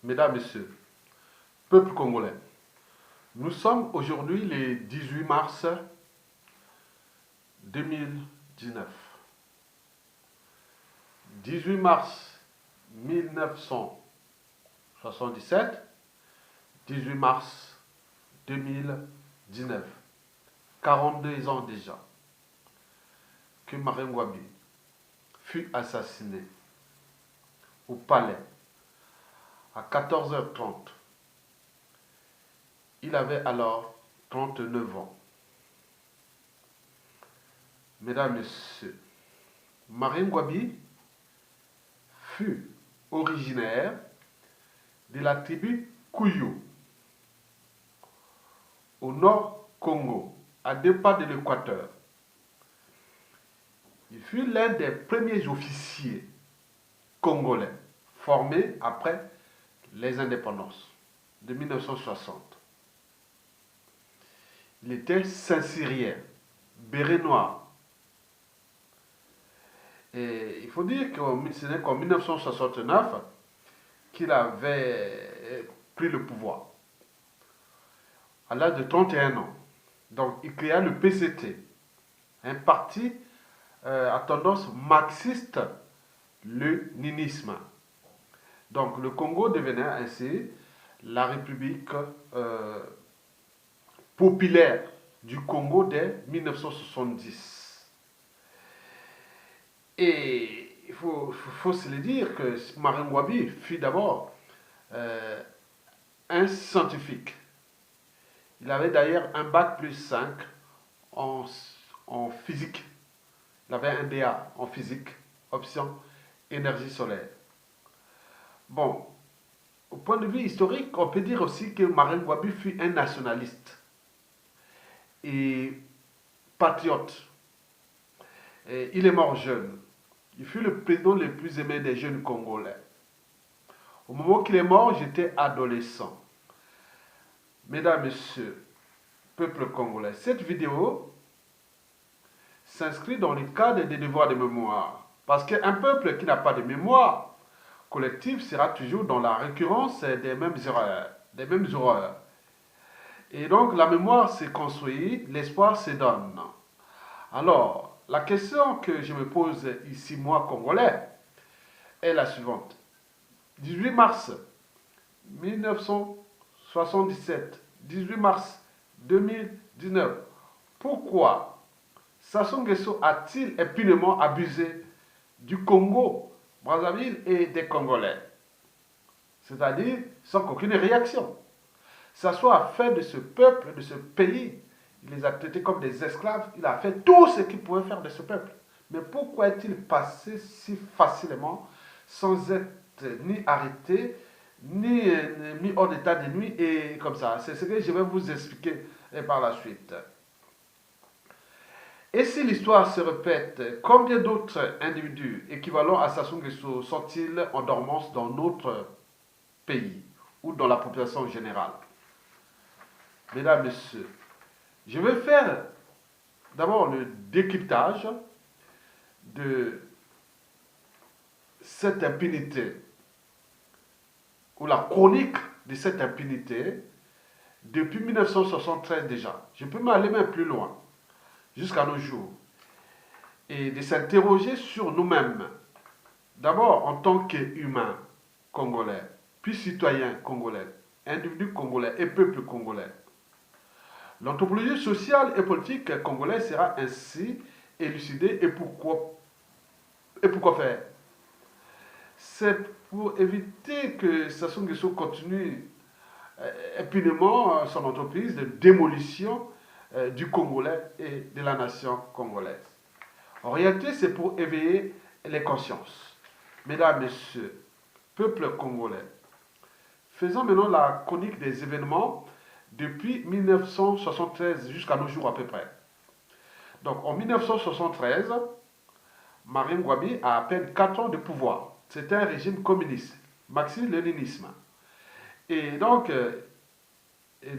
Mesdames, Messieurs, peuple congolais, nous sommes aujourd'hui le 18 mars 2019. 18 mars 1977, 18 mars 2019. 42 ans déjà que Marien Ngouabi fut assassiné au palais à 14h30. Il avait alors 39 ans. Mesdames, Messieurs, Marien Ngouabi fut originaire de la tribu Kouyo, au nord Congo, à 2 pas de l'équateur. Il fut l'un des premiers officiers congolais formés après les indépendances de 1960. Il était Saint-Cyrien, béret noir. Et il faut dire que ce n'est qu'en 1969 qu'il avait pris le pouvoir, à l'âge de 31 ans. Donc il créa le PCT, un parti à tendance marxiste-léninisme. Donc le Congo devenait ainsi la République populaire du Congo dès 1970. Et il faut se le dire que Marien Ngouabi fut d'abord un scientifique. Il avait d'ailleurs un bac plus 5 en physique. Il avait un DA en physique, option énergie solaire. Bon, au point de vue historique, on peut dire aussi que Marien Ngouabi fut un nationaliste et patriote. Et il est mort jeune. Il fut le président le plus aimé des jeunes Congolais. Au moment qu'il est mort, j'étais adolescent. Mesdames, Messieurs, peuple congolais, cette vidéo s'inscrit dans le cadre des devoirs de mémoire. Parce qu'un peuple qui n'a pas de mémoire collective sera toujours dans la récurrence des mêmes erreurs. Et donc la mémoire se construit, l'espoir se donne. Alors, la question que je me pose ici, moi, Congolais, est la suivante. 18 mars 1977, 18 mars 2019, pourquoi Sassou Nguesso a-t-il impunément abusé du Congo, Brazzaville et des Congolais? C'est-à-dire sans qu'aucune réaction. Sassou a fait de ce peuple, de ce pays, il les a traités comme des esclaves, il a fait tout ce qu'il pouvait faire de ce peuple. Mais pourquoi est-il passé si facilement sans être ni arrêté, ni mis hors d'état de nuit et comme ça? C'est ce que je vais vous expliquer par la suite. Et si l'histoire se répète, combien d'autres individus équivalents à Sassou Nguesso sont-ils en dormance dans notre pays ou dans la population générale? Mesdames, Messieurs, je vais faire d'abord le décryptage de cette impunité, ou la chronique de cette impunité, depuis 1973 déjà. Je peux m'aller même plus loin, jusqu'à nos jours, et de s'interroger sur nous-mêmes, d'abord en tant qu'humains congolais, puis citoyens congolais, individus congolais et peuple congolais. L'anthropologie sociale et politique congolaise sera ainsi élucidée. Et pourquoi faire? C'est pour éviter que Sassou Nguesso continue impunément son entreprise de démolition du Congolais et de la nation congolaise. En réalité, c'est pour éveiller les consciences. Mesdames, Messieurs, peuple congolais, faisons maintenant la chronique des événements depuis 1973 jusqu'à nos jours à peu près. Donc en 1973, Marien Ngouabi a à peine 4 ans de pouvoir. C'était un régime communiste, marxiste-léninisme. Et donc,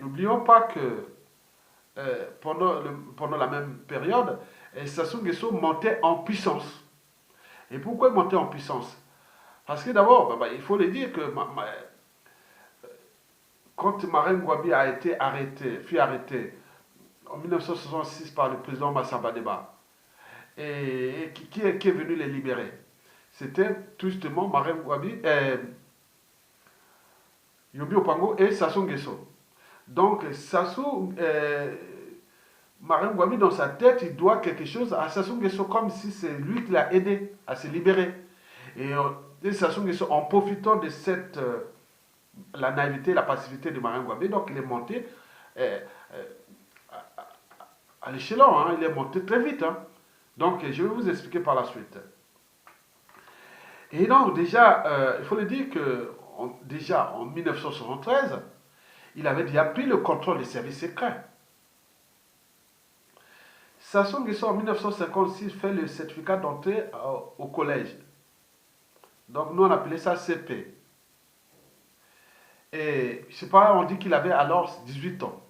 n'oublions pas que pendant la même période, Sassou Nguesso montait en puissance. Et pourquoi il montait en puissance? Parce que d'abord, il faut le dire que quand Marine Ngouabi a été arrêté, fut arrêté en 1966 par le président Massamba Deba, et qui est venu les libérer? C'était tout justement Marine Ngouabi, Yobi Opango et Sassou Nguesso. Donc Sassou, Marine Ngouabi dans sa tête, il doit quelque chose à Sassou Nguesso, comme si c'est lui qui l'a aidé à se libérer. Et Sassou Nguesso, en profitant de cette la naïveté, la passivité de Marine Ngouabi, donc il est monté euh, euh, à l'échelon, hein, il est monté très vite. Hein. Donc je vais vous expliquer par la suite. Et donc déjà, il faut le dire que déjà en 1973, il avait déjà pris le contrôle des services secrets. Sassou Nguesso en 1956 fait le certificat d'entrée au collège. Donc nous on appelait ça CP. Et je sais pas, on dit qu'il avait alors 18 ans.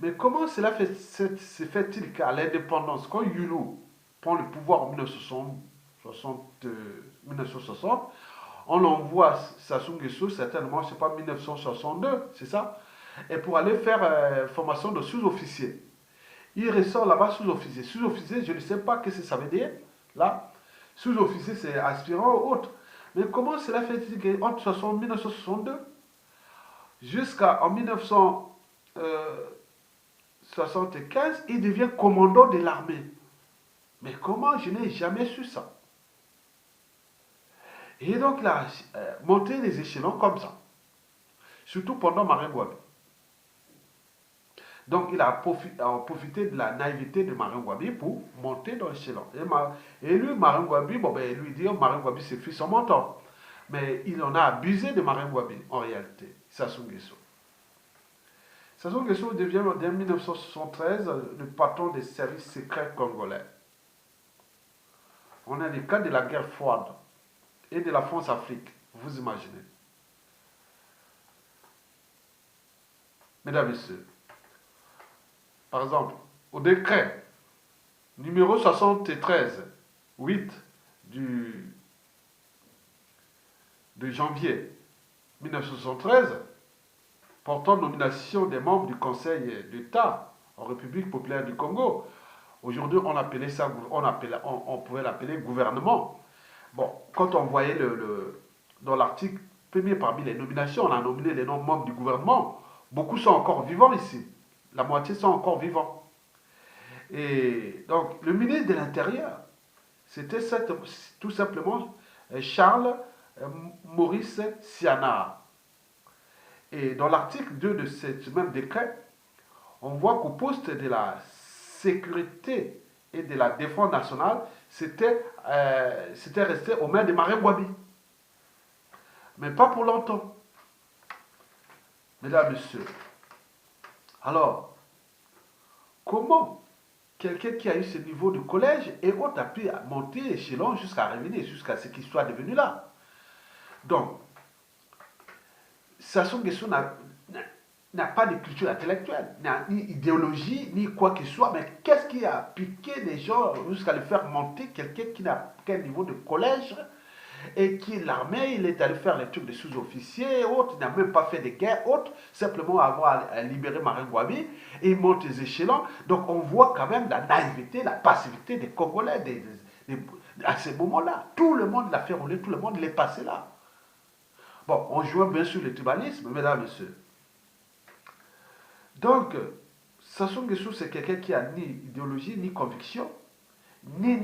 Mais comment cela se fait-il qu'à l'indépendance, quand Yulu prend le pouvoir en 1960, on envoie Sassou Nguesso, certainement, je ne sais pas, 1962, c'est ça, et pour aller faire formation de sous-officier. Il ressort là-bas sous-officier. Sous-officier, je ne sais pas ce que ça veut dire, là. Sous-officier, c'est aspirant ou autre. Mais comment cela fait-il qu'entre 1962 jusqu'en 1975, il devient commandant de l'armée? Mais comment? Je n'ai jamais su ça. Et donc, il a monté les échelons comme ça. Surtout pendant Marine Ngouabi. Donc, il a profité de la naïveté de Marine Ngouabi pour monter dans l'échelon. Et lui, Marine Ngouabi, bon, ben, lui dit, Marine Ngouabi, c'est fils en montant. Mais il en a abusé de Marine Ngouabi, en réalité, Sassou Nguesso. Sassou Nguesso devient, en 1973, le patron des services secrets congolais. On a les cas de la guerre froide et de la France-Afrique, vous imaginez. Mesdames et messieurs, par exemple, au décret numéro 73, 8 de janvier 1973, portant nomination des membres du Conseil d'État en République populaire du Congo. Aujourd'hui, on appelait ça, on pouvait l'appeler gouvernement. Bon, quand on voyait dans l'article premier parmi les nominations, on a nominé les noms membres du gouvernement. Beaucoup sont encore vivants ici. La moitié sont encore vivants. Et donc, le ministre de l'Intérieur, c'était tout simplement Charles Maurice Siana. Et dans l'article 2 de ce même décret, on voit qu'au poste de la sécurité et de la défense nationale, c'était resté aux mains de Marine Ngouabi. Mais pas pour longtemps. Mesdames, Messieurs. Alors, comment quelqu'un qui a eu ce niveau de collège et autres a pu monter échelon jusqu'à revenir, jusqu'à ce qu'il soit devenu là? Donc, Sassou Nguesso n'a pas de culture intellectuelle, ni idéologie, ni quoi que ce soit, mais qu'est-ce qui a piqué les gens jusqu'à le faire monter quelqu'un qui n'a qu'un niveau de collège et qui l'armée, il est allé faire les trucs de sous-officiers, autres, il n'a même pas fait de guerre, autres, simplement avoir libéré Marine Ngouabi, et il monte les échelons. Donc on voit quand même la naïveté, la passivité des Congolais à ce moment-là. Tout le monde l'a fait rouler, tout le monde l'est passé là. Bon, on joue bien sûr le tribalisme, mesdames et messieurs. Donc, Sassou Nguesso, c'est quelqu'un qui a ni idéologie, ni conviction, ni.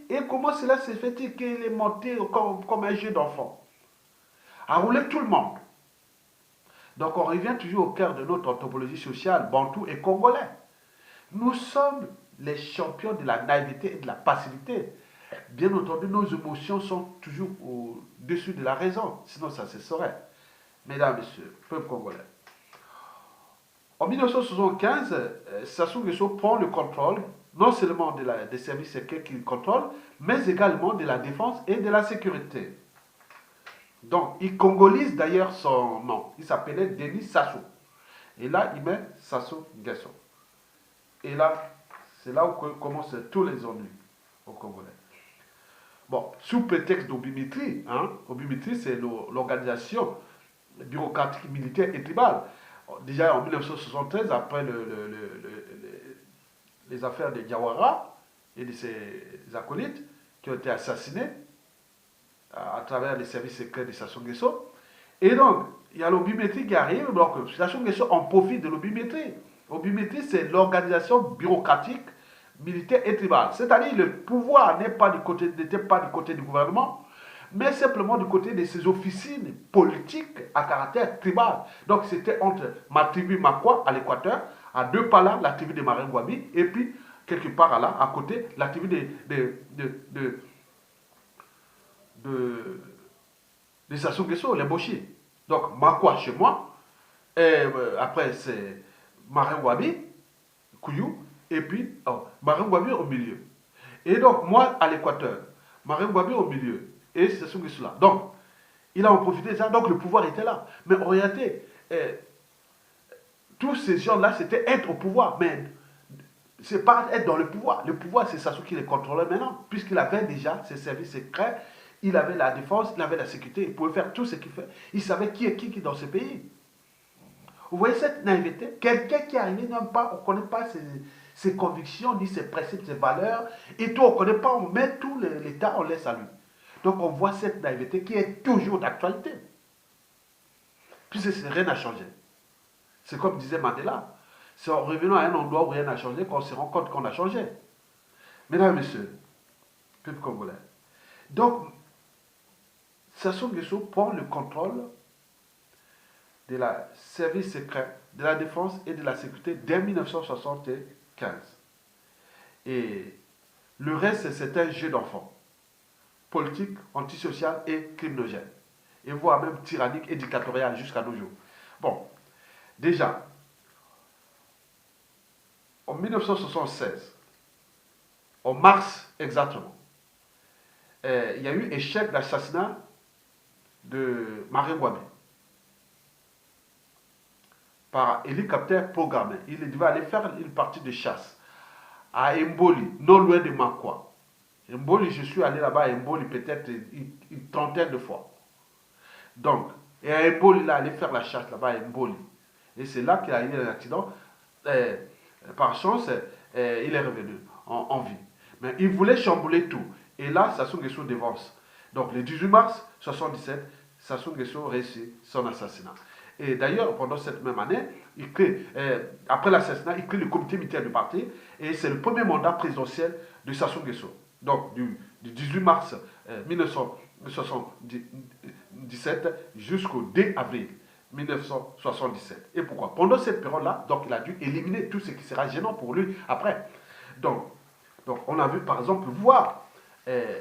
Et comment cela se fait-il qu'il est monté comme un jeu d'enfant, à rouler tout le monde? Donc, on revient toujours au cœur de notre anthropologie sociale, bantou et congolais. Nous sommes les champions de la naïveté et de la passivité. Bien entendu, nos émotions sont toujours au-dessus de la raison, sinon ça se saurait. Mesdames, Messieurs, peuple congolais. En 1975, Sassou Nguesso prend le contrôle, non seulement des services secrets qu'il contrôle, mais également de la défense et de la sécurité. Donc, il congolise d'ailleurs son nom. Il s'appelait Denis Sassou. Et là, il met Sassou Nguesso. Et là, c'est là où commencent tous les ennuis au Congolais. Bon, sous prétexte d'Obimitri, hein, Obimitri c'est l'organisation bureaucratique, militaire et tribal. Déjà en 1973, après les affaires de Diawara et de ses acolytes qui ont été assassinés à travers les services secrets de Sassou Nguesso. Et donc, il y a l'obimétrie qui arrive, donc Sassou Nguesso en profite de l'obimétrie. L'obimétrie, c'est l'organisation bureaucratique, militaire et tribale. C'est-à-dire le pouvoir n'était pas du côté du gouvernement, mais simplement du côté de ces officines politiques à caractère tribal. Donc c'était entre ma tribu Makwa à l'équateur, à deux pas là, la tribu de Marengwabi, et puis quelque part là, à côté, la tribu de Sassou Nguesso, les Boshi. Donc Makwa chez moi, et après c'est Marengwabi, Kouyou, et puis Marengwabi au milieu. Et donc moi à l'équateur, Marengwabi au milieu, et Sassou Nguesso là. Donc il a en profité de ça, donc le pouvoir était là. Mais en réalité, tous ces gens-là, c'était être au pouvoir, mais c'est pas être dans le pouvoir. Le pouvoir, c'est Sassou qui les contrôlait maintenant, puisqu'il avait déjà ses services secrets, il avait la défense, il avait la sécurité, il pouvait faire tout ce qu'il fait. Il savait qui est qui dans ce pays. Vous voyez cette naïveté? Quelqu'un qui est arrivé, on ne connaît pas ses convictions, ni ses principes, ses valeurs, et tout, on ne connaît pas, on met tout l'État, on laisse à lui. Donc on voit cette naïveté qui est toujours d'actualité. Puisque rien n'a changé. C'est comme disait Mandela. C'est en revenant à un endroit où rien n'a changé qu'on se rend compte qu'on a changé. Mesdames et messieurs, peuple congolais. Donc, Sassou Nguesso prend le contrôle de la service secret, de la défense et de la sécurité dès 1975. Et le reste, c'est un jeu d'enfant. Politique, antisocial et criminogène. Et voire même tyrannique et dictatorial jusqu'à nos jours. Bon, déjà, en 1976, en mars exactement, il y a eu échec d'assassinat de Marengwabi par hélicoptère programmé. Il devait aller faire une partie de chasse à Mboli, non loin de Makwa. Mboli, je suis allé là-bas à Mboli peut-être une trentaine de fois. Donc, et à Mboli, il est allé faire la chasse là-bas à Mboli. Et c'est là qu'il a eu un accident. Par chance, il est revenu en vie. Mais il voulait chambouler tout. Et là, Sassou Nguesso dévance. Donc, le 18 mars 1977, Sassou Nguesso réussit son assassinat. Et d'ailleurs, pendant cette même année, après l'assassinat, il crée le comité militaire du parti. Et c'est le premier mandat présidentiel de Sassou Nguesso. Donc, du 18 mars 1977 jusqu'au 2 avril 1977. Et pourquoi? Pendant cette période-là, donc il a dû éliminer tout ce qui sera gênant pour lui après. Donc on a vu par exemple voir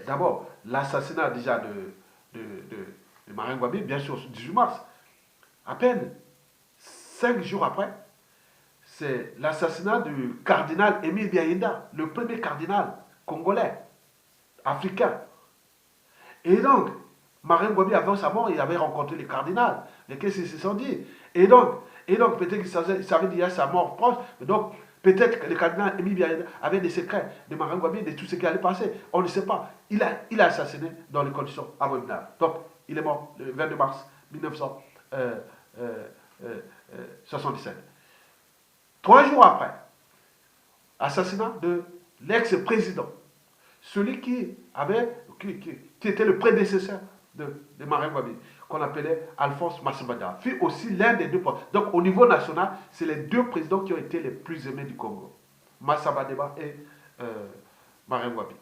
d'abord l'assassinat déjà de Marengwabi, bien sûr, le 18 mars. À peine 5 jours après, c'est l'assassinat du cardinal Émile Biaïda, le premier cardinal congolais, africain. Et donc, Marengwabi, avant sa mort, il avait rencontré les cardinals, lesquels se sont dit. Et donc peut-être qu'il savait déjà sa mort proche. Donc, peut-être que le cardinal Émile Biaïda avait des secrets de Marengwabi, de tout ce qui allait passer. On ne sait pas. Il a assassiné dans les conditions abominables. Donc, il est mort le 22 mars 1977. 3 jours après, assassinat de l'ex-président. Celui qui était le prédécesseur de Marengwabi, qu'on appelait Alphonse Massabada, fut aussi l'un des deux présidents. Donc au niveau national, c'est les deux présidents qui ont été les plus aimés du Congo, Massabadeba et Marengwabi.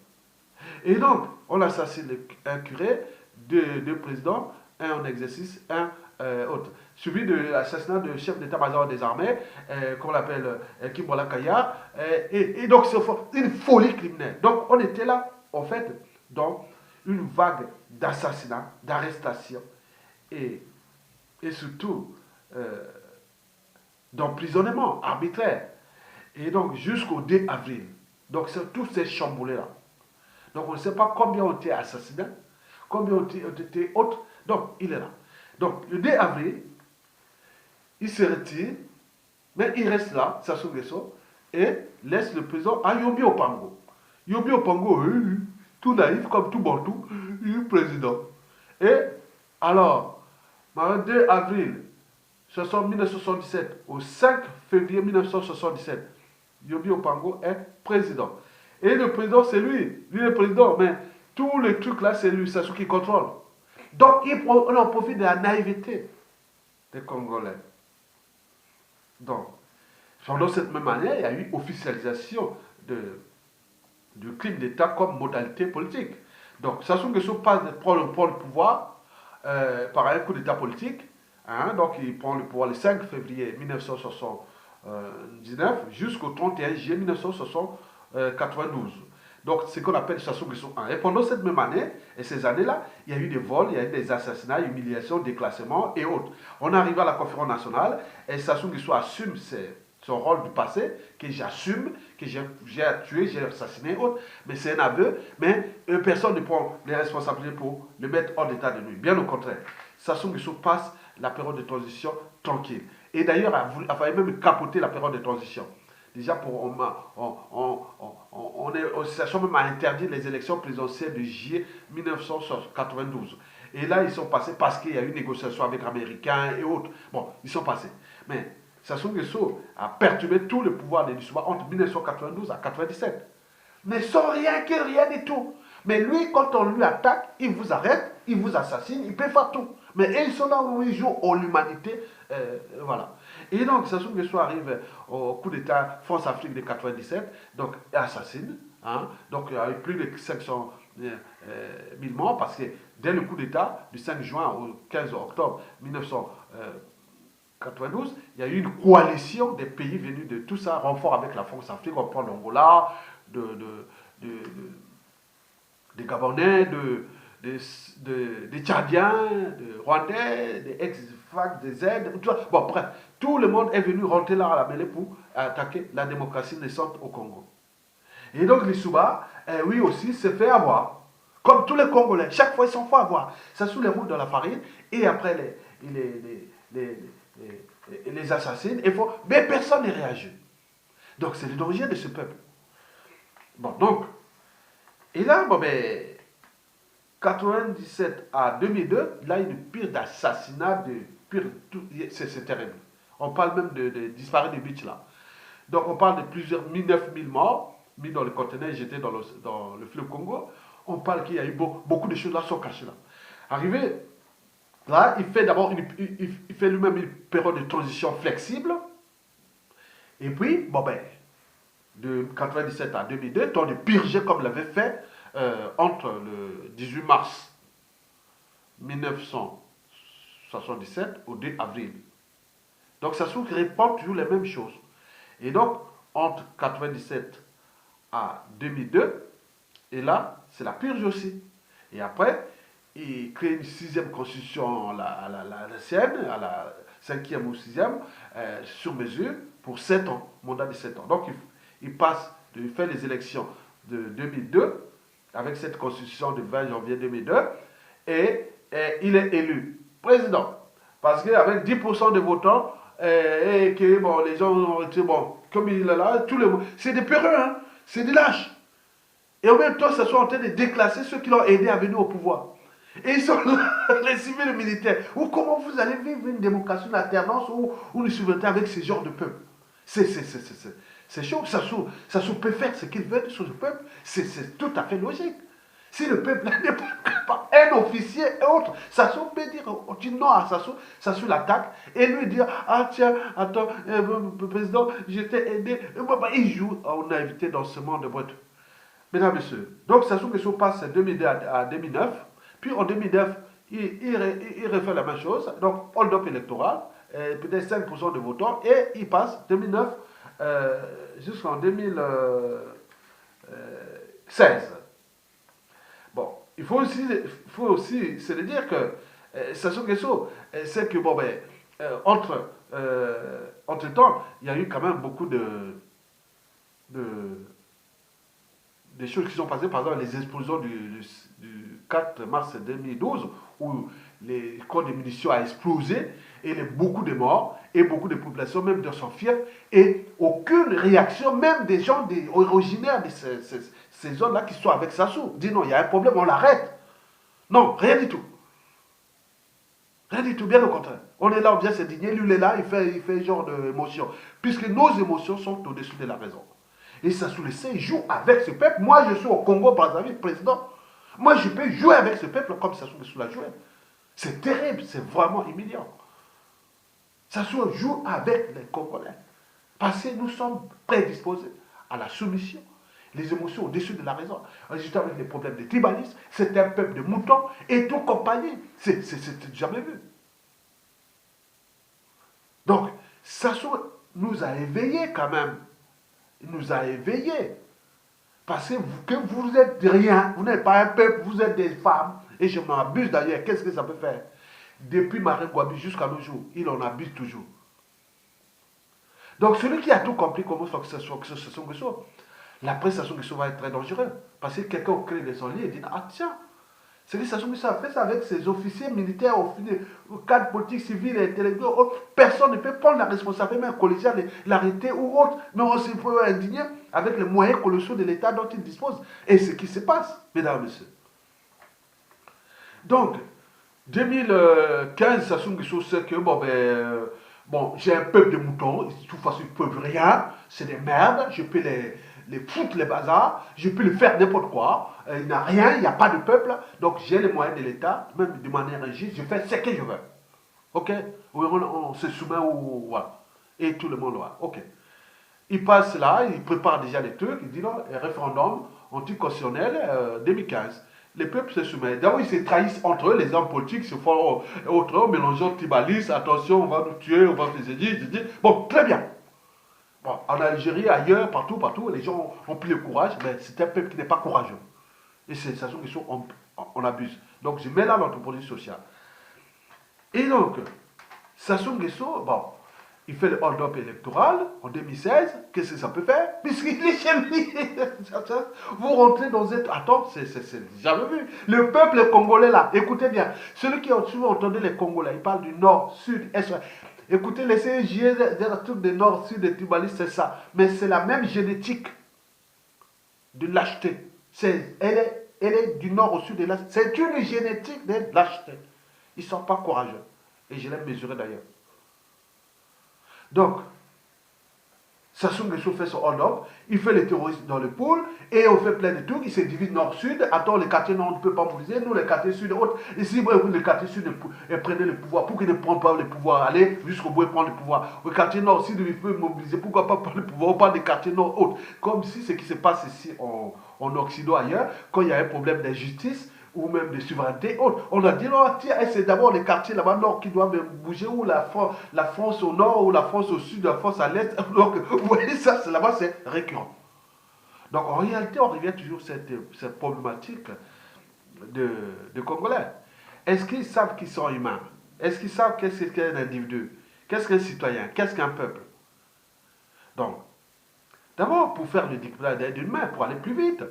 Et donc, on assassine un curé, deux présidents, un en exercice, un autre. Suivi de l'assassinat du chef d'état-major des armées, qu'on appelle Kimbola Kaya, et donc c'est une folie criminelle. Donc on était là, en fait, dans une vague d'assassinats, d'arrestations, et surtout d'emprisonnement arbitraire. Et donc jusqu'au 2 avril. Donc c'est tous ces chamboulés-là. Donc on ne sait pas combien ont été assassinés, combien ont été autres. Donc il est là. Donc le 2 avril, il se retire, mais il reste là, Sassou Nguesso, et laisse le président à Yombi Opango. Yombi Opango, tout naïf, comme tout bantou, il est président. Et alors, Le 2 avril 1977 au 5 février 1977, Yobi Opango est président. Et le président, c'est lui. Lui, le président, mais tous les trucs là, c'est lui, c'est ce qui contrôle. Donc, on en profite de la naïveté des Congolais. Donc, pendant cette même année, il y a eu officialisation du crime d'État comme modalité politique. Donc, Sassou Nguesso prend le pouvoir par un coup d'État politique. Hein, donc, il prend le pouvoir le 5 février 1979 jusqu'au 31 juillet 1992. Donc, c'est ce qu'on appelle Sassou Nguesso 1. Et pendant cette même année, et ces années-là, il y a eu des vols, il y a eu des assassinats, humiliations, déclassements et autres. On arrive à la conférence nationale et Sassou Nguesso assume son rôle du passé, que j'assume, que j'ai tué, j'ai assassiné, autres. Mais c'est un aveu, mais personne ne prend les responsabilités pour le mettre hors d'état de nuit. Bien au contraire. Sassou Nguesso passe la période de transition tranquille. Et d'ailleurs, a failli même capoter la période de transition. Déjà, on est en situation même à interdire les élections présidentielles de juillet 1992. Et là, ils sont passés parce qu'il y a eu une négociation avec les Américains et autres. Bon, ils sont passés. Mais Sassou Nguesso a perturbé tout le pouvoir de l'Issouba entre 1992 à 1997. Mais sans rien du tout. Mais lui, quand on lui attaque, il vous arrête, il vous assassine, il peut faire tout. Mais ils sont là où ils jouent en l'humanité. Voilà. Et donc, Sassou Nguesso arrive au coup d'État France-Afrique de 97, donc assassine. Hein, donc, il y a eu plus de 500 000 morts parce que dès le coup d'État du 5 juin au 15 octobre 1992, il y a eu une coalition des pays venus de tout ça, renfort avec la France-Afrique, on prend l'Angola, des Gabonais, des Tchadiens, des Rwandais, des ex-FAC, des aides. Bon, bref, tout le monde est venu rentrer là à la mêlée pour attaquer la démocratie naissante au Congo. Et donc l'Issouba, oui aussi, s'est fait avoir. Comme tous les Congolais, chaque fois ils sont fait avoir. Ça sous les roues dans la farine, et après les assassins, mais personne ne réagit. Donc c'est le danger de ce peuple. Bon, donc, et là, bon, ben, 97 à 2002, là, il y a une pire d'assassinat, c'est terrible. On parle même de disparu du beach là. Donc on parle de plusieurs 9 000 morts, mis dans le conteneur, jetés dans le fleuve Congo. On parle qu'il y a eu beaucoup de choses là sont cachées là. Arrivé, là, il fait d'abord il fait lui-même une période de transition flexible. Et puis, bon ben, de 97 à 2002, temps de purger comme l'avait fait entre le 18 mars 1977 au 2 avril. Donc ça se répond toujours les mêmes choses. Et donc, entre 97 à 2002, et là, c'est la purge aussi. Et après, il crée une 6e constitution à la sienne, à la 5e ou 6e, sur mesure, pour 7 ans, mandat de 7 ans. Donc, il fait les élections de 2002, avec cette constitution du 20 janvier 2002, et il est élu président. Parce qu'avec 10% de votants, et que bon, les gens ont été, bon, comme il est là, tout le monde, c'est des peureux, hein, c'est des lâches. Et en même temps, ça soit en train de déclasser ceux qui l'ont aidé à venir au pouvoir. Et ils sont là, les civils et militaires. Ou comment vous allez vivre une démocratie, une alternance ou une souveraineté avec ce genre de peuple? C'est chaud, ça peut faire ce qu'il veut sur le peuple. C'est tout à fait logique. Si le peuple n'est pas un officier et autre, Sassou peut dire non à Sassou l'attaque et lui dire ah tiens, attends, président, je t'ai aidé. Il joue en naïveté dans ce monde de boîte. Mesdames et messieurs, donc Sassou Nguesso passe de 2002 à 2009, puis en 2009, il refait la même chose, donc hold-up électoral, peut-être 5% de votants, et il passe 2009 jusqu'en 2016. Bon, il faut aussi se le dire que Sassou Nguesso, c'est que, bon, ben, entre-temps, il y a eu quand même beaucoup des choses qui sont passées, par exemple, les explosions du 4 mars 2012, où les camps de munitions a explosé, et beaucoup de morts, et beaucoup de populations, même de son fief, et aucune réaction, même des gens originaires de ces zones-là qui sont avec Sassou. Dit non, il y a un problème, on l'arrête. Non, rien du tout. Rien du tout, bien au contraire. On est là, on vient se digner, lui il est là, il fait genre d'émotion. Puisque nos émotions sont au-dessus de la raison. Et Sassou Nguesso joue avec ce peuple. Moi, je suis au Congo, Brazzaville, président. Moi, je peux jouer avec ce peuple comme Sassou Nguesso l'a joué. C'est terrible, c'est vraiment humiliant. Sassou joue avec les Congolais. Parce que nous sommes prédisposés à la soumission. Les émotions au-dessus de la raison. Résultat avec les problèmes de tribalisme, c'est un peuple de moutons et tout compagnie. C'est jamais vu. Donc, Sassou nous a éveillés quand même. Il nous a éveillés. Parce que vous êtes rien, vous n'êtes pas un peuple, vous êtes des femmes. Et je m'en abuse d'ailleurs. Qu'est-ce que ça peut faire? Depuis Marie Gwabi jusqu'à nos jours, il en abuse toujours. Donc celui qui a tout compris comment Sassou Nguesso, la presse Sassou Nguesso va être très dangereux. Parce que quelqu'un crée des enliers et dit, ah tiens, c'est que Sassou Nguesso a fait ça avec ses officiers militaires, cadres politiques, civils et intellectuels. Personne ne peut prendre la responsabilité, même collégiale, l'arrêter ou autre. Mais on se peut indigner avec les moyens colossaux de l'État dont il dispose. Et ce qui se passe, mesdames et messieurs. Donc, 2015, Sassou Nguesso sait que, bon, j'ai un peuple de moutons, de toute façon, ils ne peuvent rien, c'est des merdes, je peux les foutre les bazars, je peux les faire n'importe quoi, il n'y a rien, il n'y a pas de peuple, donc j'ai les moyens de l'État, même de manière injuste, je fais ce que je veux. Ok? On se soumet au. Voilà. Et tout le monde voit. Ok. Il passe là, il prépare déjà les trucs, il dit non, référendum anticonstitutionnel 2015. Les peuples se soumettent. D'abord, ils se trahissent entre eux, les hommes politiques se font entre eux, mélangeant tribalistes, attention, on va nous tuer, on va se dire. Bon, très bien. Bon, en Algérie, ailleurs, partout, les gens ont pris le courage, mais c'est un peuple qui n'est pas courageux. Et c'est ça on abuse. Donc, je mets là l'anthropologie sociale. Et donc, Sassou Nguesso, bon, il fait le hold-up électoral en 2016. Qu'est-ce que ça peut faire? Puisqu'il est chez lui. Vous rentrez dans cette... Attends, c'est jamais vu. Le peuple congolais là, écoutez bien. Celui qui a souvent entendu les Congolais, il parle du nord, sud, est. Écoutez, laissez des trucs du nord, sud, des tribalistes, c'est ça. Mais c'est la même génétique de lâcheté. Elle est du nord au sud de lâcheté. C'est une génétique de lâcheté. Ils ne sont pas courageux. Et je l'ai mesuré d'ailleurs. Donc, Sassou Nguesso fait son hold-up, il fait les terroristes dans le pôle, et on fait plein de trucs, il se divise nord-sud. Attends, les quartiers nord, on ne peut pas mobiliser, nous, les quartiers sud, autres. Et si les quartiers sud prenaient le pouvoir, pour qu'ils ne prennent pas le pouvoir, aller jusqu'au bout et prendre le pouvoir. Le quartier nord, si il peut mobiliser, pourquoi pas prendre le pouvoir, on parle des quartiers nord, autres. Comme si ce qui se passe ici en Occident, ailleurs, quand il y a un problème d'injustice, ou même de souveraineté autre. On a dit, non, tiens, c'est d'abord les quartiers là-bas nord qui doivent bouger, ou la France au nord, ou la France au sud, la France à l'est. Donc, vous voyez, ça, là-bas, c'est récurrent. Donc, en réalité, on revient toujours à cette problématique de Congolais. Est-ce qu'ils savent qu'ils sont humains? Est-ce qu'ils savent qu'est-ce qu'est un individu? Qu'est-ce qu'un citoyen? Qu'est-ce qu'un peuple? Donc, d'abord, pour faire le découpage d'un humain, pour aller plus vite,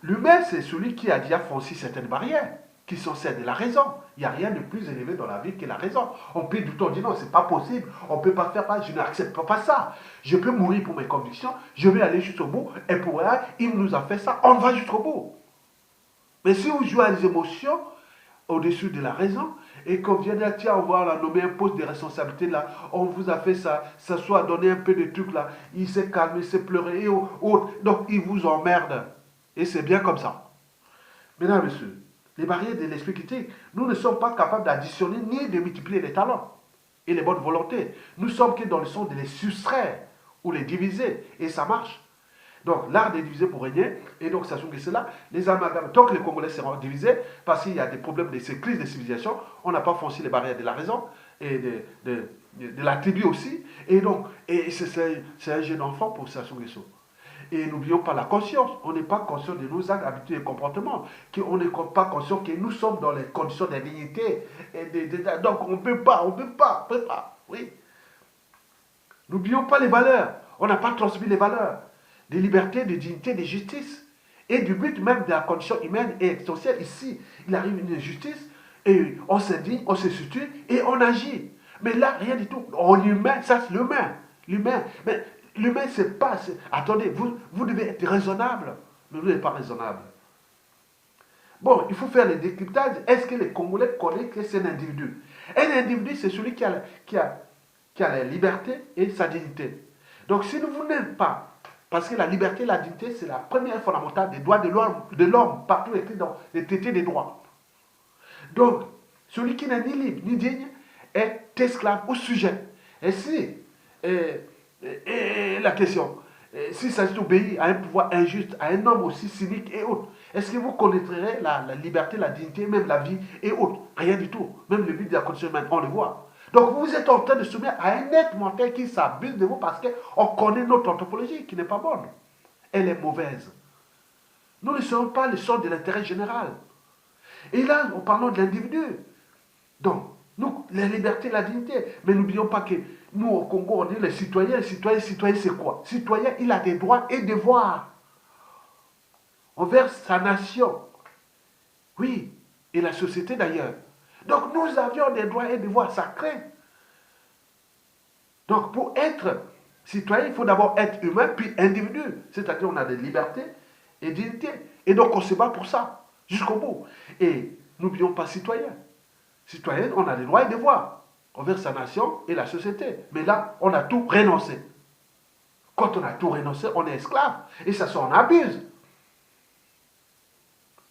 l'humain, c'est celui qui a déjà franchi certaines barrières, qui sont celles de la raison. Il n'y a rien de plus élevé dans la vie que la raison. On peut du temps dire non, c'est pas possible, on ne peut pas faire ça, je n'accepte pas ça. Je peux mourir pour mes convictions, je vais aller jusqu'au bout, et pour là, il nous a fait ça, on va jusqu'au bout. Mais si vous jouez à les émotions, au-dessus de la raison, et qu'on vient dire, tiens, on va nommer un poste de responsabilité là, on vous a fait ça, ça soit donné un peu de trucs là, il s'est calmé, il s'est pleuré, et autres. Donc il vous emmerde. Et c'est bien comme ça. Mesdames et messieurs, les barrières de l'esprit critique, nous ne sommes pas capables d'additionner ni de multiplier les talents et les bonnes volontés. Nous sommes que dans le sens de les soustraire ou les diviser. Et ça marche. Donc l'art de diviser pour régner, et donc ça que cela, les amalgames, tant que les Congolais seront divisés, parce qu'il y a des problèmes de ces crises de civilisation, on n'a pas franchi les barrières de la raison et de la tribu aussi. Et donc, c'est un jeune enfant pour Sassou Nguesso. Et n'oublions pas la conscience. On n'est pas conscient de nos actes, habitudes et comportements. On n'est pas conscient que nous sommes dans les conditions d'indignité. Donc on ne peut pas. Oui. N'oublions pas les valeurs. On n'a pas transmis les valeurs de liberté, de dignité, de justice. Et du but même de la condition humaine et essentielle. Ici, il arrive une injustice et on s'indigne, on se situe et on agit. Mais là, rien du tout. L'humain, ça c'est l'humain. L'humain. Mais l'humain, c'est pas... Attendez, vous devez être raisonnable. Mais vous n'êtes pas raisonnable. Bon, il faut faire le décryptage. Est-ce que les Congolais connaissent que c'est un individu? Un individu, c'est celui qui a la liberté et sa dignité. Donc si vous n'êtes pas, parce que la liberté et la dignité, c'est la première fondamentale des droits de l'homme, partout écrit dans les traités des droits. Donc, celui qui n'est ni libre ni digne est esclave ou sujet. Et si, la question, s'il s'agit d'obéir à un pouvoir injuste, à un homme aussi cynique et autres, est-ce que vous connaîtrez la liberté, la dignité, même la vie et autres? Rien du tout. Même le but de la condition humaine, on le voit. Donc vous êtes en train de soumettre à un être mortel qui s'abuse de vous parce qu'on connaît notre anthropologie qui n'est pas bonne. Elle est mauvaise. Nous ne sommes pas le sort de l'intérêt général. Et là, nous parlons de l'individu. Donc, nous, la liberté, la dignité. Mais n'oublions pas que nous, au Congo, on dit les citoyens. Citoyen, c'est quoi? Citoyen, il a des droits et devoirs envers sa nation. Oui, et la société d'ailleurs. Donc, nous avions des droits et devoirs sacrés. Donc, pour être citoyen, il faut d'abord être humain, puis individu. C'est-à-dire, on a des libertés et dignité. Et donc, on se bat pour ça, jusqu'au bout. Et n'oublions pas citoyen. Citoyen, on a des droits et devoirs envers sa nation et la société. Mais là, on a tout renoncé. Quand on a tout renoncé, on est esclave. Et ça, on abuse.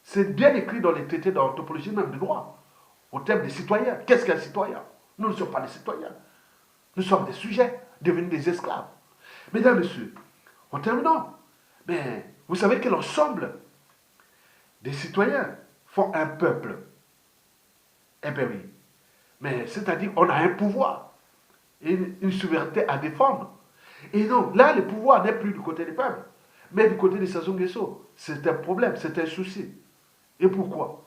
C'est bien écrit dans les traités d'anthropologie, même de droit. Au terme des citoyens. Qu'est-ce qu'un citoyen? Nous ne sommes pas des citoyens. Nous sommes des sujets, devenus des esclaves. Mesdames, Messieurs, en terminant, mais vous savez que l'ensemble des citoyens font un peuple. Eh bien oui. Mais c'est-à-dire qu'on a un pouvoir et une souveraineté à défendre. Et donc, là, le pouvoir n'est plus du côté des peuples, mais du côté des Sassou Nguesso. C'est un problème, c'est un souci. Et pourquoi?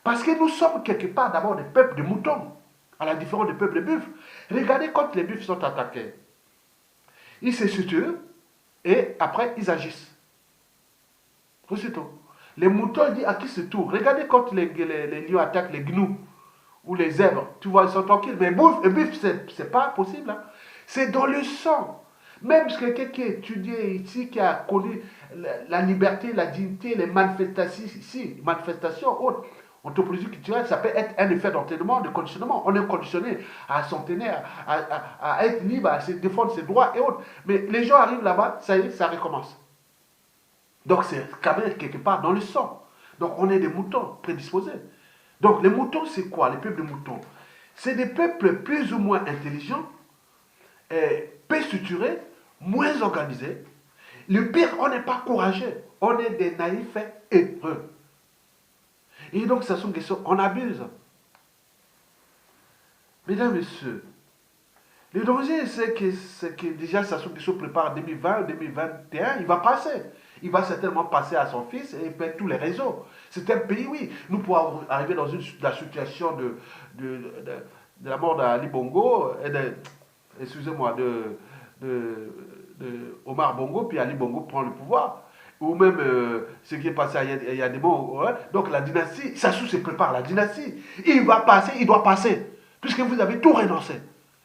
Parce que nous sommes quelque part d'abord des peuples de moutons, à la différence des peuples de buffles. Regardez quand les buffles sont attaqués. Ils se situent et après ils agissent. Aussitôt. Les moutons ils disent à qui se tourne. Regardez quand les lions attaquent les gnous ou les zèbres. Tu vois, ils sont tranquilles. Mais les buffles, c'est pas possible. Hein. C'est dans le sang. Même quelqu'un qui a étudié ici, qui a connu la liberté, la dignité, les manifestations ici, manifestations autres, anthropologie culturelle, ça peut être un effet d'entraînement, de conditionnement. On est conditionné à s'entraîner, à être libre, à se défendre ses droits et autres. Mais les gens arrivent là-bas, ça y est, ça recommence. Donc c'est quand même quelque part dans le sang. Donc on est des moutons prédisposés. Donc les moutons, c'est quoi? Les peuples de moutons, c'est des peuples plus ou moins intelligents, peu structurés, moins organisés. Le pire, on n'est pas courageux. On est des naïfs et heureux. Et donc, ça sont des questions, on abuse. Mesdames, Messieurs, le danger, c'est que déjà, Sassou Nguesso prépare 2020, 2021, il va passer. Il va certainement passer à son fils et faire tous les réseaux. C'est un pays, oui. Nous pourrons arriver dans la situation de la mort d'Ali Bongo, excusez-moi, de Omar Bongo, puis Ali Bongo prend le pouvoir. Ou même ce qui est passé il y a des mots. Ouais. Donc la dynastie, Sassou se prépare, la dynastie. Il va passer, il doit passer. Puisque vous avez tout renoncé.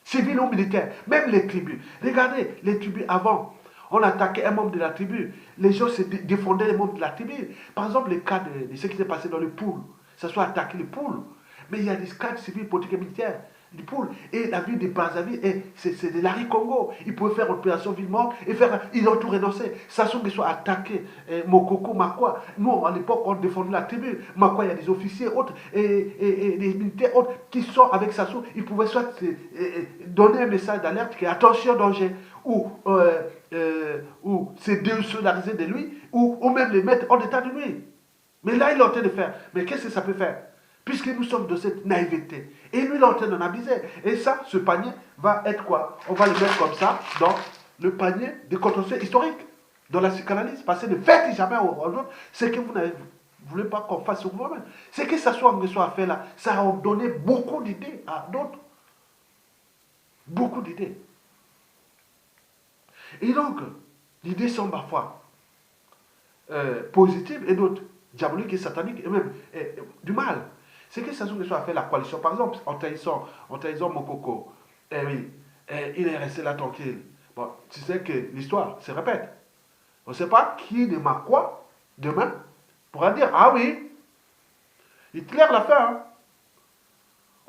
Civil ou militaire, même les tribus. Regardez, les tribus avant, on attaquait un membre de la tribu. Les gens se défendaient les membres de la tribu. Par exemple, le cas de ce qui s'est passé dans le Poul, ça soit attaquer le Poul. Mais il y a des cadres civils, politiques et militaires. Du Poul. Et la ville de Brazzaville, c'est de l'Ari Congo. Ils pouvaient faire opération Ville-Mort et faire. Ils ont tout renoncé. Sassou Nguesso a attaqué Mokoko, Makwa. Nous, à l'époque, on défendait la tribu. Makwa, il y a des officiers autres et des militaires autres qui sont avec Sassou. Ils pouvaient soit donner un message d'alerte qui est attention, danger. Ou se désolidariser de lui, ou même les mettre hors d'état de nuit. Mais là, il est en train de faire. Mais qu'est-ce que ça peut faire? Puisque nous sommes de cette naïveté. Et lui, il est en train d'en abuser. Et ça, ce panier va être quoi? On va le mettre comme ça dans le panier des contentieux historiques, dans la psychanalyse. Parce que ne faites jamais aux autres ce que vous ne voulez pas qu'on fasse sur vous-même. Ce que ça soit à faire là, ça a donné beaucoup d'idées à d'autres. Beaucoup d'idées. Et donc, l'idée sont parfois positives et d'autres diaboliques et sataniques et même du mal. C'est que Sassou Nguesso a fait la coalition. Par exemple, en trahissant Mokoko, oui, il est resté là tranquille. Bon, tu sais que l'histoire se répète. On ne sait pas qui de quoi demain pourra dire, ah oui, Hitler l'a fait. Hein.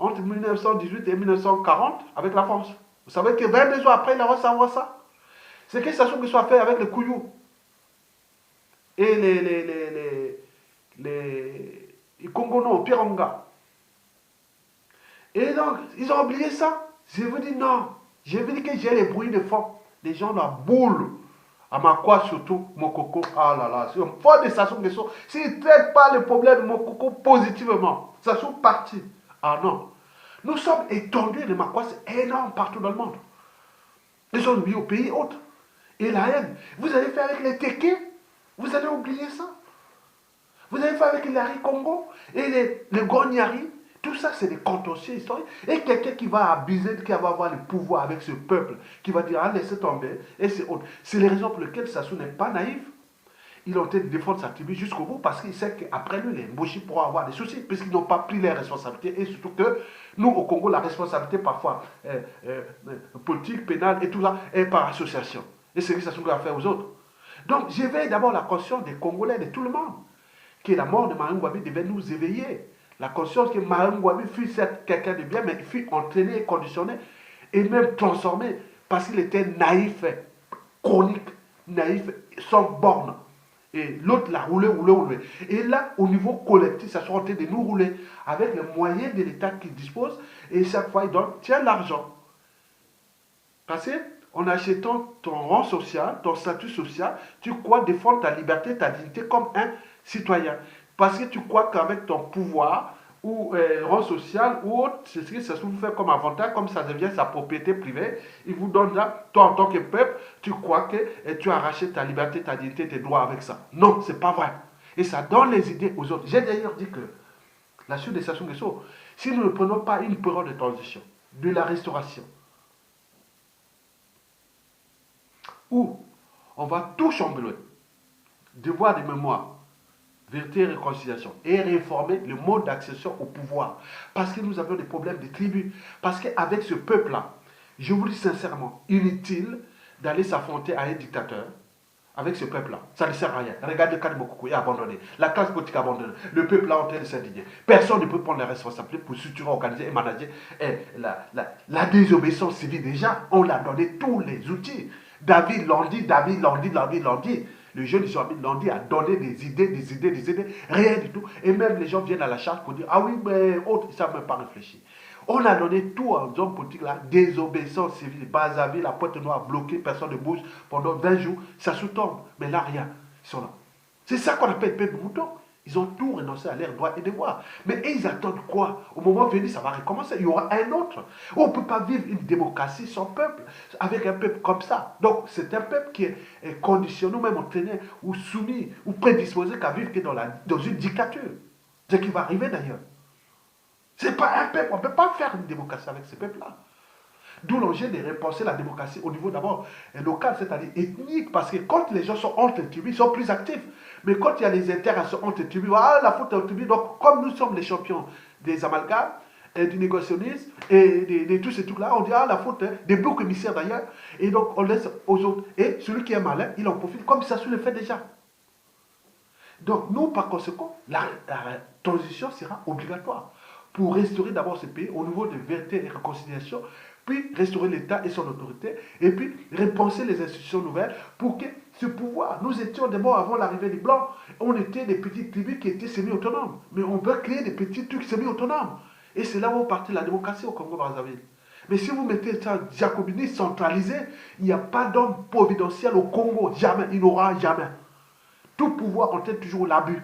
entre 1918 et 1940 avec la France. Vous savez que 22 ans après, il a recevoir ça. C'est que Sassou Nguesso a fait avec le Kouyou et les Congono, Pironga. Et donc, ils ont oublié ça. Je vous dis non. Je vous dis que j'ai les bruits de fond. Les gens la boule. À ma quoi surtout, Mokoko. Ah là là, c'est un fort de Sassou Nguesso. S'il ne traite pas le problème de Mokoko positivement, Sassou parti. Ah non. Nous sommes étendus de Makwa, c'est énorme partout dans le monde. Ils sont oubliés au pays autres. Et la haine, vous allez faire avec les Téké, vous allez oublier ça. Vous allez faire avec les Larry Congo et les Gonyari. Tout ça, c'est des contentieux historiques. Et quelqu'un qui va abuser, qui va avoir le pouvoir avec ce peuple, qui va dire, ah, laissez tomber, et c'est autre. C'est les raisons pour lesquelles Sassou n'est pas naïf. Il a tenté de défendre sa tribu jusqu'au bout parce qu'il sait qu'après lui, les Mboshi pourront avoir des soucis puisqu'ils n'ont pas pris les responsabilités et surtout que nous, au Congo, la responsabilité parfois politique, pénale et tout ça est par association. Et c'est ce que Sassou a fait aux autres. Donc, j'éveille d'abord la conscience des Congolais, de tout le monde, que la mort de Marine Ngouabi devait nous éveiller. La conscience que Marine Ngouabi fut certes quelqu'un de bien, mais il fut entraîné, conditionné et même transformé parce qu'il était naïf, chronique, naïf, sans borne. Et l'autre l'a roulé. Et là, au niveau collectif, ça sera en train de nous rouler avec les moyens de l'État qui dispose. Et chaque fois, il donne, tiens l'argent. Parce qu'en achetant ton rang social, ton statut social, tu crois défendre ta liberté, ta dignité comme un citoyen. Parce que tu crois qu'avec ton pouvoir ou rang social ou autre, c'est ce que ça se fait comme avantage, comme ça devient sa propriété privée, il vous donne là, toi en tant que peuple, tu crois que tu as arraché ta liberté, ta dignité, tes droits avec ça. Non, c'est pas vrai. Et ça donne les idées aux autres. J'ai d'ailleurs dit que la suite de Sassou Nguesso, si nous ne prenons pas une période de transition, de la restauration, où on va tout chambouler, devoir de mémoire, vérité et réconciliation, et réformer le mode d'accession au pouvoir. Parce que nous avions des problèmes de tribus. Parce qu'avec ce peuple-là, je vous dis sincèrement, inutile d'aller s'affronter à un dictateur avec ce peuple-là. Ça ne sert à rien. Regardez le cas de Mokoko, il est abandonné. La classe politique abandonnée. Le peuple là en train de s'indigner. Personne ne peut prendre les responsabilités pour structurer, organiser et manager. Et la désobéissance civile, déjà, on l'a donné tous les outils. David Landy. Le jeune Issoami Landy a donné des idées, rien du tout. Et même les gens viennent à la charge pour dire, ah oui, mais autres, ils ne savent même pas réfléchir. On a donné tout aux hommes politiques là, désobéissance civile, Brazzaville, la Pointe-Noire bloquée, personne ne bouge pendant 20 jours, ça sous-tombe. Mais là, rien. Ils sont là. C'est ça qu'on appelle peuple mouton. Ils ont tout renoncé à leurs droits et devoirs. Mais ils attendent quoi? Au moment venu, ça va recommencer. Il y aura un autre. On ne peut pas vivre une démocratie sans peuple, avec un peuple comme ça. Donc, c'est un peuple qui est conditionné, ou même entraîné, ou soumis, ou prédisposé qu'à vivre que dans une dictature. C'est ce qui va arriver d'ailleurs. Ce n'est pas un peuple. On ne peut pas faire une démocratie avec ce peuple-là. D'où l'enjeu de repenser la démocratie au niveau d'abord local, c'est-à-dire ethnique, parce que quand les gens sont entre tribus, ils sont plus actifs. Mais quand il y a les interactions entre tribus, ah, la faute est aux tribus. Donc, comme nous sommes les champions des amalgames, et du négationnisme, et de tous ces trucs-là, on dit, ah, la faute des boucs émissaires d'ailleurs, et donc on laisse aux autres. Et celui qui est malin, il en profite, comme ça se le fait déjà. Donc, nous, par conséquent, la transition sera obligatoire pour restaurer d'abord ce pays au niveau de vérité et de réconciliation, puis restaurer l'État et son autorité, et puis repenser les institutions nouvelles pour que ce pouvoir, nous étions d'abord avant l'arrivée des Blancs, on était des petites tribus qui étaient semi-autonomes, mais on veut créer des petits trucs semi-autonomes. Et c'est là où partit la démocratie au Congo-Brazzaville. Mais si vous mettez ça jacobinisme centralisé, il n'y a pas d'homme providentiel au Congo, jamais, il n'aura jamais. Tout pouvoir entraîne toujours l'abus.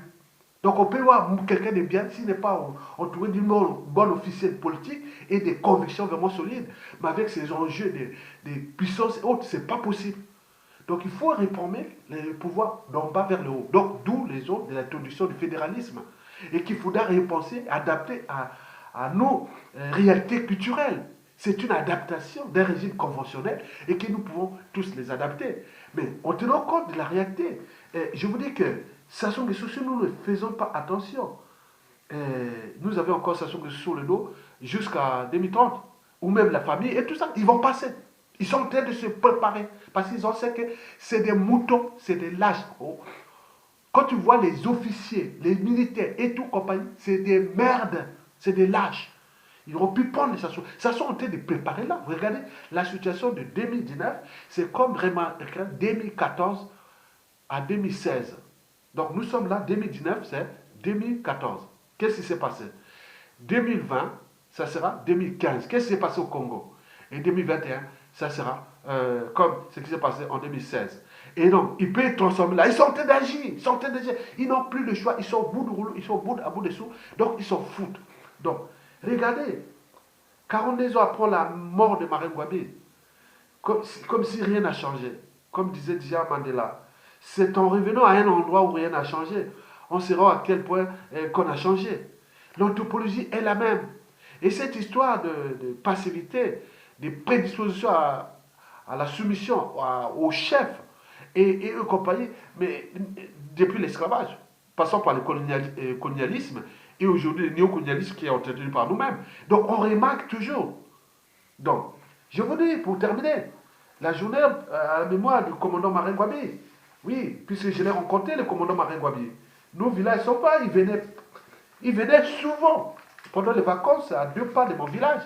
Donc on peut voir quelqu'un de bien s'il n'est pas entouré d'une bonne officielle politique et des convictions vraiment solides. Mais avec ces enjeux des puissances et autres, ce n'est pas possible. Donc il faut réformer le pouvoir d'en bas vers le haut. Donc d'où les autres de l'introduction du fédéralisme. Et qu'il faudra repenser, adapter à nos réalités culturelles. C'est une adaptation d'un régime conventionnel et que nous pouvons tous les adapter. Mais en tenant compte de la réalité, je vous dis que Sassou Nguesso, si nous ne faisons pas attention, nous avons encore Sassou Nguesso sur le dos jusqu'à 2030, ou même la famille, et tout ça, ils vont passer. Ils sont en train de se préparer, parce qu'ils ont sait que c'est des moutons, c'est des lâches. Oh. Quand tu vois les officiers, les militaires et tout compagnie, c'est des merdes, c'est des lâches. Ils auraient pu prendre les sanctions. Les sanctions ont été préparées là. Vous regardez, la situation de 2019, c'est comme vraiment 2014 à 2016. Donc nous sommes là, 2019, c'est 2014. Qu'est-ce qui s'est passé? 2020, ça sera 2015. Qu'est-ce qui s'est passé au Congo? Et 2021, ça sera comme ce qui s'est passé en 2016. Et donc, ils peuvent transformer là. Ils sont en train d'agir. Ils sont en train d'agir. Ils n'ont plus le choix. Ils sont au bout du rouleau. Ils sont au bout, à bout des sous. Donc, ils s'en foutent. Donc, regardez. 42 ans après la mort de Marine Ngouabi, comme si rien n'a changé. Comme disait déjà Mandela. C'est en revenant à un endroit où rien n'a changé. On se rend à quel point qu'on a changé. L'anthropologie est la même. Et cette histoire de passivité, de prédisposition à la soumission au chef et eux compagnie, mais depuis l'esclavage, passant par le colonialisme et aujourd'hui le néocolonialisme qui est entretenu par nous-mêmes. Donc on remarque toujours. Donc, je vous dis, pour terminer, la journée à la mémoire du commandant Marine Ngouabi, oui, puisque je l'ai rencontré, le commandant Marine Ngouabi, nos villages ne sont pas, il venait souvent pendant les vacances à 2 pas de mon village.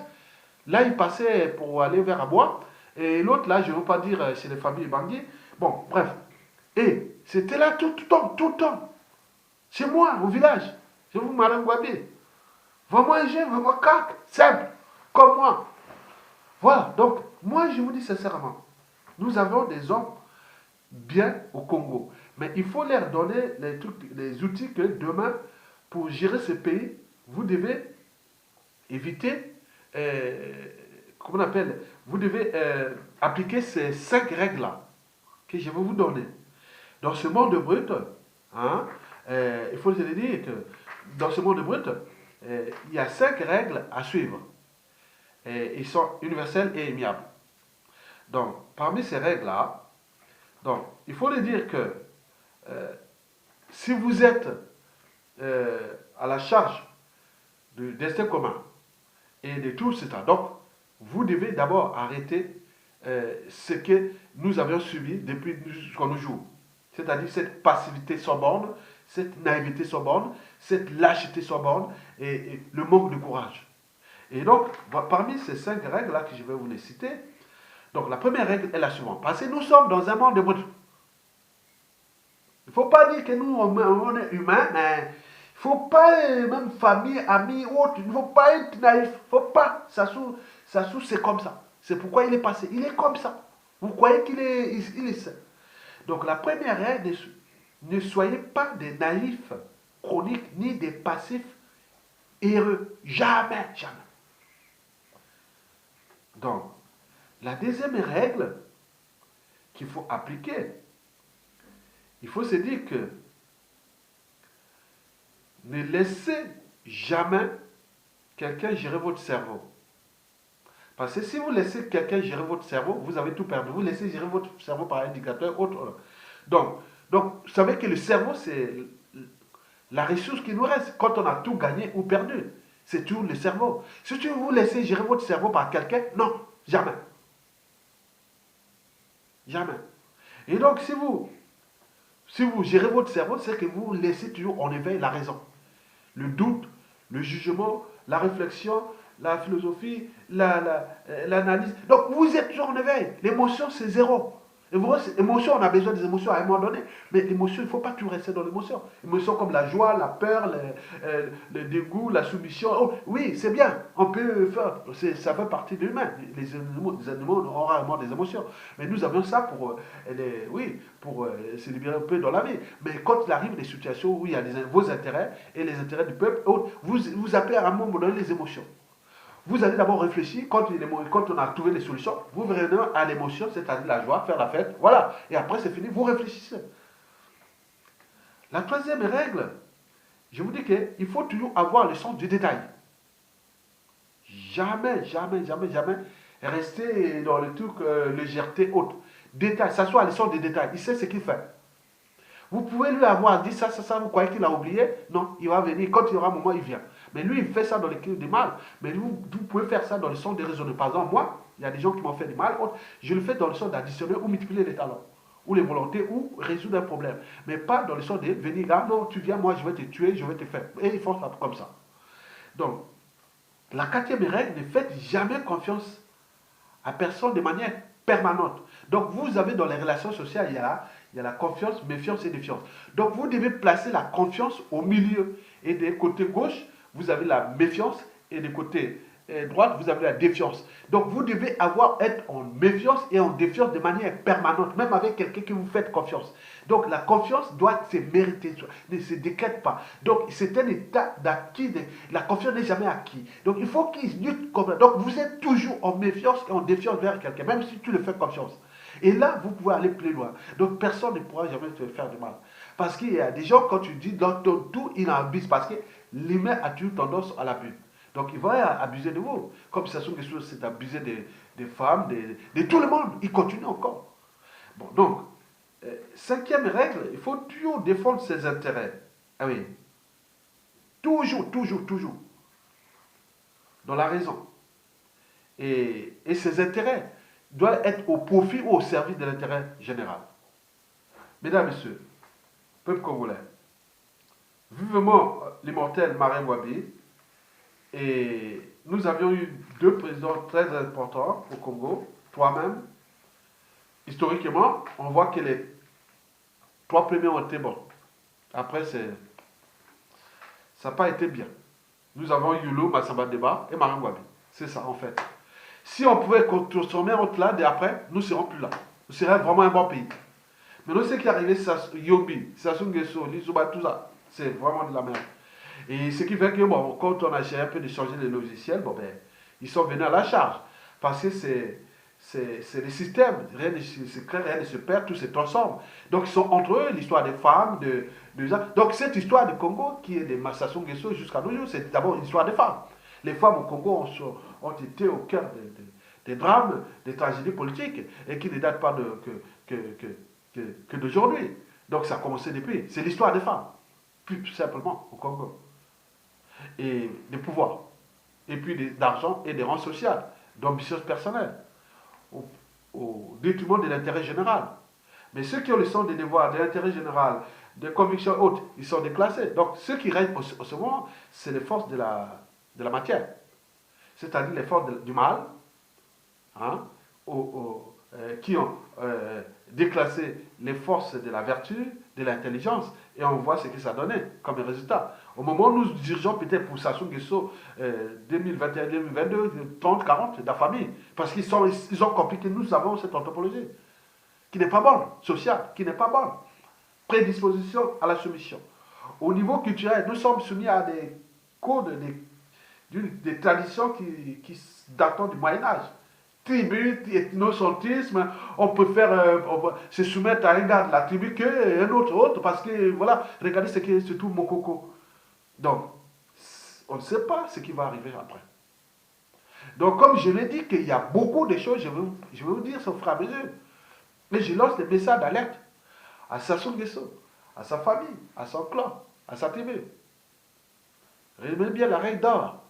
Là, il passait pour aller vers Abois. Et l'autre, là, je ne veux pas dire chez les familles Bangui. Bon, bref. Et c'était là tout le temps, tout le temps. Chez moi, au village. Je vous Marine Ngouabi. Vraiment un jeune, vraiment calme, simple, comme moi. Voilà. Donc, moi, je vous dis sincèrement, nous avons des hommes bien au Congo. Mais il faut leur donner les outils que demain, pour gérer ce pays, vous devez éviter, comment on appelle, vous devez appliquer ces 5 règles-là que je vais vous donner. Dans ce monde brut, hein, il faut se dire que dans ce monde brut, il y a 5 règles à suivre. Et ils sont universels et immuables. Donc, parmi ces règles-là, donc, il faut le dire que si vous êtes à la charge du destin commun et de tout cela, donc, vous devez d'abord arrêter ce que nous avions subi depuis jusqu'à nos jours. C'est-à-dire cette passivité sans borne, cette naïveté sans borne, cette lâcheté sans borne et le manque de courage. Et donc, parmi ces 5 règles-là que je vais vous les citer, donc la première règle est la suivante. Parce que nous sommes dans un monde de brut. Il ne faut pas dire que nous, on est humains, mais il ne faut pas, même famille, amis, autres, il ne faut pas être naïf. Il ne faut pas. Sassou, c'est comme ça. C'est pourquoi il est passé. Il est comme ça. Vous croyez qu'il est, il est ça. Donc la première règle, ne soyez pas des naïfs chroniques ni des passifs heureux. Jamais, jamais. Donc, la deuxième règle qu'il faut appliquer, il faut se dire que ne laissez jamais quelqu'un gérer votre cerveau. Parce que si vous laissez quelqu'un gérer votre cerveau, vous avez tout perdu. Vous laissez gérer votre cerveau par indicateur autre. Donc, vous savez que le cerveau, c'est la ressource qui nous reste. Quand on a tout gagné ou perdu, c'est tout le cerveau. Si vous laissez gérer votre cerveau par quelqu'un, non, jamais. Jamais. Et donc, si vous gérez votre cerveau, c'est que vous laissez toujours en éveil la raison. Le doute, le jugement, la réflexion, la philosophie, l'analyse. Donc, vous êtes toujours en éveil. L'émotion, c'est zéro. L'émotion, on a besoin des émotions à un moment donné. Mais l'émotion, il ne faut pas tout rester dans l'émotion. L'émotion comme la joie, la peur, le dégoût, la soumission. Oh, oui, c'est bien. On peut faire. Ça fait partie de l'humain. Les animaux ont rarement des émotions. Mais nous avons ça pour, pour se libérer un peu dans la vie. Mais quand il arrive des situations où il y a vos intérêts et les intérêts du peuple, vous appelez à un moment donné les émotions. Vous allez d'abord réfléchir, quand on a trouvé les solutions, vous revenez à l'émotion, c'est-à-dire la joie, faire la fête, voilà. Et après c'est fini, vous réfléchissez. La troisième règle, je vous dis qu'il faut toujours avoir le sens du détail. Jamais, jamais, jamais, jamais rester dans le truc légèreté haute. Détail, ça soit le sens des détails. Il sait ce qu'il fait. Vous pouvez lui avoir dit ça, vous croyez qu'il a oublié? Non, il va venir. Quand il y aura un moment, il vient. Mais lui, il fait ça dans les clés du mal. Mais vous pouvez faire ça dans le sens de raisonner. Par exemple, moi, il y a des gens qui m'ont fait du mal. Je le fais dans le sens d'additionner ou multiplier les talents, ou les volontés, ou résoudre un problème. Mais pas dans le sens de venir là, non, tu viens, moi, je vais te tuer, je vais te faire. Et ils font ça comme ça. Donc, La quatrième règle, ne faites jamais confiance à personne de manière permanente. Donc vous avez dans les relations sociales, il y a la confiance, méfiance et défiance. Donc vous devez placer la confiance au milieu. Et des côtés gauche, vous avez la méfiance et des côtés droite, vous avez la défiance. Donc vous devez être en méfiance et en défiance de manière permanente, même avec quelqu'un qui vous fait confiance. Donc la confiance doit se mériter, ne se décrète pas. Donc c'est un état d'acquis. La confiance n'est jamais acquis. Donc il faut qu'il lutte comme ça. Donc vous êtes toujours en méfiance et en défiance vers quelqu'un, même si tu le fais confiance. Et là, vous pouvez aller plus loin. Donc personne ne pourra jamais te faire du mal. Parce qu'il y a des gens, quand tu dis dans ton tout, ils abusent. Parce que l'humain a toujours tendance à l'abus. Donc il va abuser de vous. Comme Sassou Nguesso s'est abusé des femmes, de tout le monde. Il continue encore. Bon, donc, cinquième règle, il faut toujours défendre ses intérêts. Ah oui. Toujours, toujours, toujours. Dans la raison. Et ses intérêts doivent être au profit ou au service de l'intérêt général. Mesdames, Messieurs, peuple congolais, vivement l'immortel Martin Ngouabi, et nous avions eu deux présidents très importants au Congo, toi-même. Historiquement, on voit que les trois premiers ont été bons. Après, ça n'a pas été bien. Nous avons Yulu, Massamba Deba et Martin Ngouabi. C'est ça, en fait. Si on pouvait transformer entre là et après, nous ne serons plus là. Nous serions vraiment un bon pays. Mais nous, ce qui est arrivé, c'est Yobi, Sassou Nguesso, Lizouba, tout ça, c'est vraiment de la merde. Et ce qui fait que, bon, quand on a essayé un peu de changer les logiciels, bon, ben, ils sont venus à la charge. Parce que c'est des systèmes, rien ne se crée, rien ne se perd, tout se transforme. Donc, ils sont entre eux, l'histoire des femmes, donc, cette histoire du Congo, qui est de Sassou Nguesso jusqu'à nos jours, c'est d'abord une histoire des femmes. Les femmes au Congo ont été au cœur des drames, des tragédies politiques, et qui ne datent pas que d'aujourd'hui. Donc, ça a commencé depuis. C'est l'histoire des femmes, plus simplement, au Congo. Et des pouvoirs, et puis d'argent et des rangs sociaux, d'ambitions personnelles, au détriment de l'intérêt général. Mais ceux qui ont le sens des devoirs, de l'intérêt général, des convictions hautes, ils sont déclassés. Donc ceux qui règnent au ce moment, c'est les forces de la matière, c'est-à-dire les forces du mal, hein, qui ont déclassé les forces de la vertu, de l'intelligence, et on voit ce que ça donnait comme résultat. Au moment où nous dirigeons peut-être pour Sassou Nguesso 2021, 2022, 30, 40, de la famille, parce qu'ils ont compris que nous avons cette anthropologie, qui n'est pas bonne, sociale, qui n'est pas bonne. Prédisposition à la soumission. Au niveau culturel, nous sommes soumis à des codes, des traditions qui datent du Moyen-Âge. Tribu, ethnocentrisme, on préfère se soumettre à un gars de la tribu qu'un autre, parce que, voilà, regardez ce que c'est tout Mokoko. Donc, on ne sait pas ce qui va arriver après. Donc, comme je l'ai dit, qu'il y a beaucoup de choses, je vais vous dire au fur et à mesure. Mais je lance des messages d'alerte à Sassou Nguesso, à sa famille, à son clan, à sa tribu. Retenez bien la règle d'or.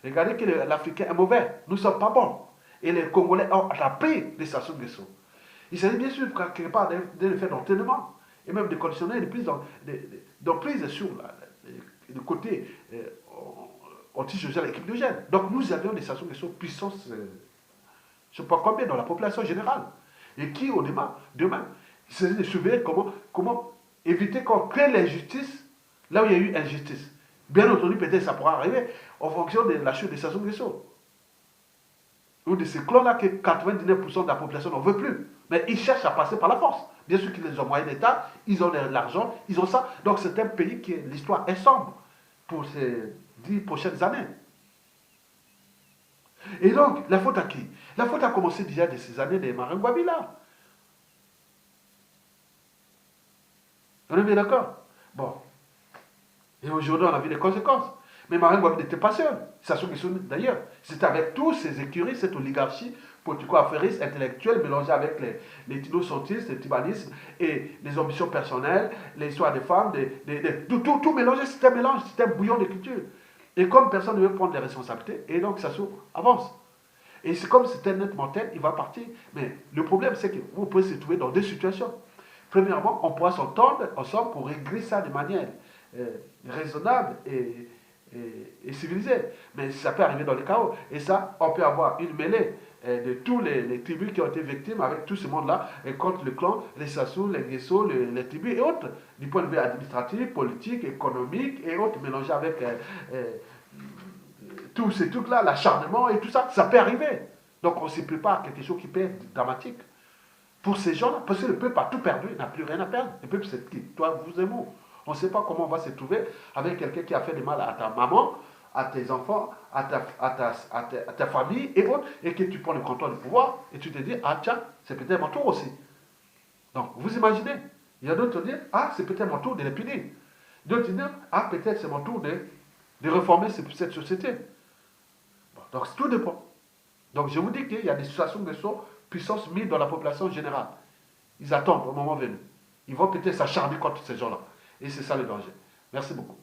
Regardez que l'Africain est mauvais. Nous ne sommes pas bons. Et les Congolais ont appris de Sassou Nguesso. Il s'agit bien sûr, quelque part, de faire d'entraînement et même de conditionner d'emprise sur le côté anti-social et l'équipe de gène. Donc nous avions des Sassou Nguesso puissance, je ne sais pas combien, dans la population générale. Et qui, au demain, il s'agit de surveiller comment éviter qu'on crée l'injustice là où il y a eu injustice. Bien entendu, peut-être ça pourra arriver en fonction de la chute de Sassou Nguesso. Ou de ces clans-là que 99% de la population n'en veut plus. Mais ils cherchent à passer par la force. Bien sûr qu'ils ont moyens d'État, ils ont de l'argent, ils ont ça. Donc c'est un pays qui, l'histoire est sombre pour ces 10 prochaines années. Et donc, la faute à qui? La faute a commencé déjà de ces années des Martin Ngouabi là. On est bien d'accord? Bon. Et aujourd'hui, on a vu les conséquences. Mais Martin Ngouabi n'était pas seul. Sassou Nguesso d'ailleurs. C'était avec tous ces écuries, cette oligarchie politico-affairiste, intellectuelle, mélangée avec les innocentristes, le tibanisme et les ambitions personnelles, l'histoire des femmes, tout mélangé. C'était un mélange, c'était un bouillon de culture. Et comme personne ne veut prendre les responsabilités, et donc Sassou avance. Et c'est comme c'était net mortel, il va partir. Mais le problème, c'est que vous pouvez se trouver dans deux situations. Premièrement, on pourra s'entendre ensemble pour régler ça de manière raisonnable et et civilisé. Mais ça peut arriver dans le chaos. Et ça, on peut avoir une mêlée de tous les tribus qui ont été victimes avec tout ce monde-là, et contre le clan, les Sassou, les Guesso, les tribus et autres, du point de vue administratif, politique, économique et autres, mélangés avec tous ces trucs-là, l'acharnement et tout ça, ça peut arriver. Donc on se prépare à quelque chose qui peut être dramatique. Pour ces gens-là, parce que le peuple a tout perdu, n'a plus rien à perdre. Le peuple, c'est qui? Toi, vous et moi. On ne sait pas comment on va se trouver avec quelqu'un qui a fait du mal à ta maman, à tes enfants, à ta famille et autres, et que tu prends le contrôle du pouvoir, et tu te dis, ah tiens, c'est peut-être mon tour aussi. Donc, vous imaginez, il y a d'autres qui disent, ah, c'est peut-être mon tour de les punir. D'autres disent, ah, peut-être c'est mon tour de réformer cette société. Bon, donc, tout dépend. Donc, je vous dis qu'il y a des situations de sont puissance mise dans la population générale. Ils attendent au moment venu. Ils vont peut-être s'acharner contre ces gens-là. Et c'est ça le danger. Merci beaucoup.